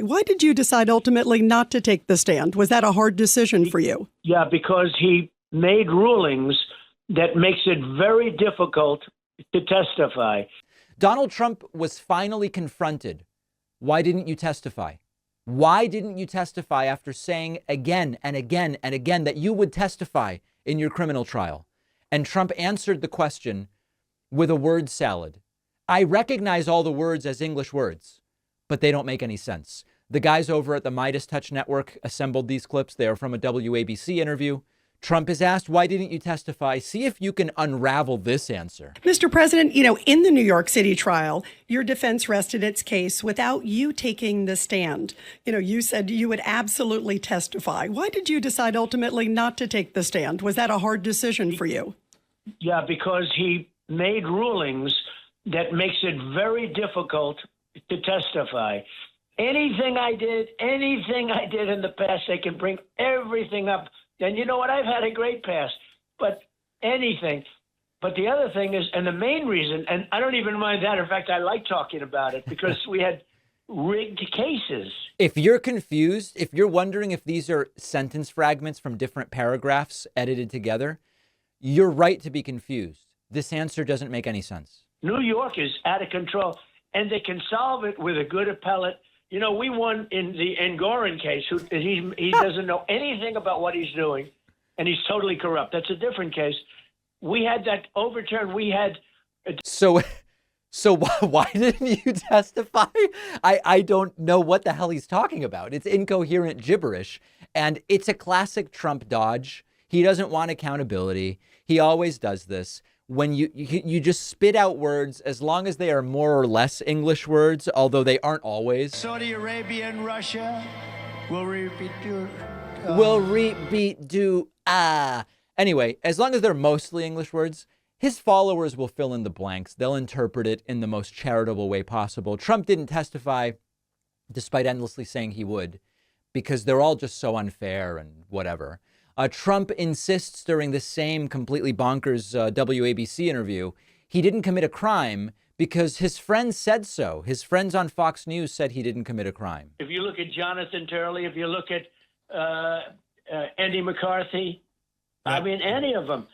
Why did you decide ultimately not to take the stand? Was that a hard decision for you? Yeah, because he made rulings that makes it very difficult to testify. Donald Trump was finally confronted. Why didn't you testify? Why didn't you testify after saying again and again and again that you would testify in your criminal trial? And Trump answered the question with a word salad. I recognize all the words as English words, but they don't make any sense. The guys over at the Midas Touch Network assembled these clips. They are from a WABC interview. Trump is asked, why didn't you testify? See if you can unravel this answer. Mr. President, in the New York City trial, your defense rested its case without you taking the stand. You said you would absolutely testify. Why did you decide ultimately not to take the stand? Was that a hard decision for you? Yeah, because he made rulings that makes it very difficult to testify. Anything I did in the past, they can bring everything up. And you know what? I've had a great past, but anything. But the other thing is, and the main reason, and I don't even mind that. In fact, I like talking about it because we had rigged cases. If you're confused, if you're wondering if these are sentence fragments from different paragraphs edited together, you're right to be confused. This answer doesn't make any sense. New York is out of control, and they can solve it with a good appellate. We won in the incoherent case. He doesn't know anything about what he's doing, and he's totally corrupt. That's a different case. We had that overturned. We had. So why didn't you testify? I don't know what the hell he's talking about. It's incoherent gibberish, and it's a classic Trump dodge. He doesn't want accountability. He always does this. When you just spit out words, as long as they are more or less English words, although they aren't always. Saudi Arabia and Russia will repeat Anyway, as long as they're mostly English words, his followers will fill in the blanks. They'll interpret it in the most charitable way possible. Trump didn't testify, despite endlessly saying he would, because they're all just so unfair and whatever. Trump insists during the same completely bonkers WABC interview, he didn't commit a crime because his friends said so. His friends on Fox News said he didn't commit a crime. If you look at Jonathan Turley, if you look at Andy McCarthy, I mean, any of them,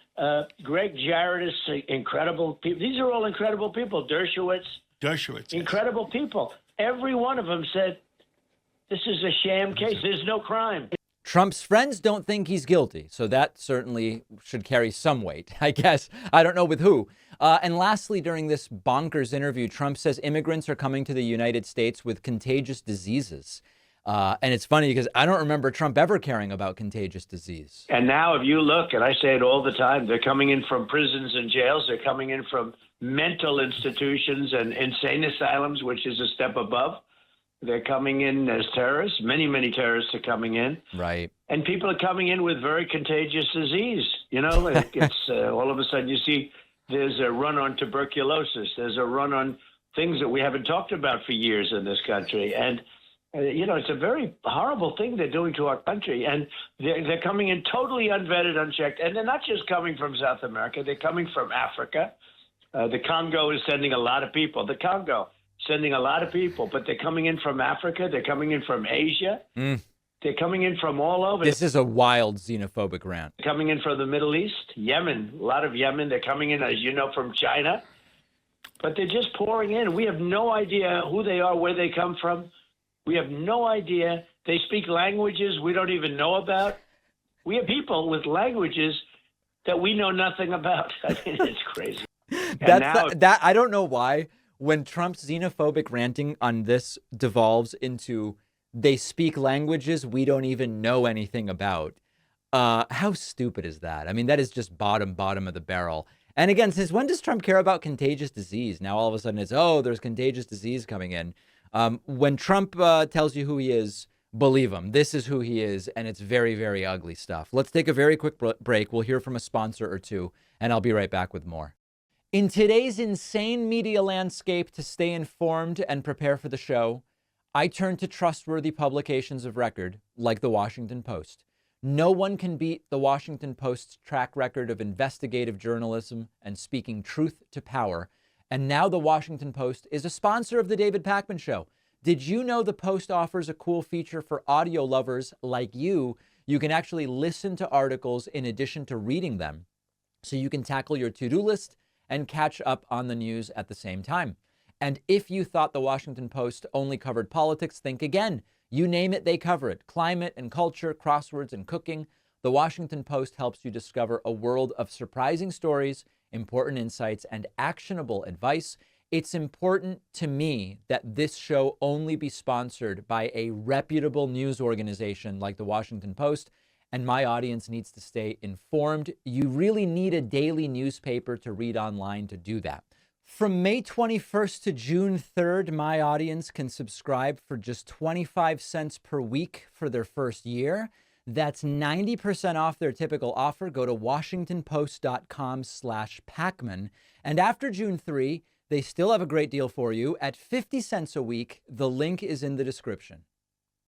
Greg Jarrett is incredible people. These are all incredible people. Dershowitz, incredible people. Every one of them said, this is a sham case. There's no crime. Trump's friends don't think he's guilty, so that certainly should carry some weight, I guess. I don't know with who. And lastly, during this bonkers interview, Trump says immigrants are coming to the United States with contagious diseases. And it's funny because I don't remember Trump ever caring about contagious disease. And now if you look, and I say it all the time, they're coming in from prisons and jails. They're coming in from mental institutions and insane asylums, which is a step above. They're coming in as terrorists. Many terrorists are coming in. Right. And people are coming in with very contagious disease. It's all of a sudden you see there's a run on tuberculosis. There's a run on things that we haven't talked about for years in this country. And, it's a very horrible thing they're doing to our country. And they're coming in totally unvetted, unchecked. And they're not just coming from South America. They're coming from Africa. The Congo is sending a lot of people. Sending a lot of people, but they're coming in from Africa. They're coming in from Asia. They're coming in from all over. This is a wild xenophobic rant. They're coming in from the Middle East, Yemen, a lot of Yemen. They're coming in, as you know, from China. But they're just pouring in. We have no idea who they are, where they come from. We have no idea. They speak languages we don't even know about. We have people with languages that we know nothing about. I mean, it's crazy. I don't know why. When Trump's xenophobic ranting on this devolves into they speak languages we don't even know anything about, how stupid is that? I mean, that is just bottom of the barrel. And again, since when does Trump care about contagious disease? Now all of a sudden it's, there's contagious disease coming in. When Trump tells you who he is, believe him. This is who he is, and it's very, very ugly stuff. Let's take a very quick break. We'll hear from a sponsor or two, and I'll be right back with more. In today's insane media landscape, to stay informed and prepare for the show, I turn to trustworthy publications of record like The Washington Post. No one can beat The Washington Post's track record of investigative journalism and speaking truth to power. And now The Washington Post is a sponsor of The David Pakman Show. Did you know the Post offers a cool feature for audio lovers like you? You can actually listen to articles in addition to reading them, so you can tackle your to-do list and catch up on the news at the same time. And if you thought the Washington Post only covered politics, think again. You name it, they cover it. Climate and culture, crosswords and cooking. The Washington Post helps you discover a world of surprising stories, important insights, and actionable advice. It's important to me that this show only be sponsored by a reputable news organization like the Washington Post, and my audience needs to stay informed. You really need a daily newspaper to read online to do that. From May 21st to June 3rd, my audience can subscribe for just 25 cents per week for their first year. That's 90% off their typical offer. Go to washingtonpost.com/Pacman. And after June 3, they still have a great deal for you at 50 cents a week. The link is in the description.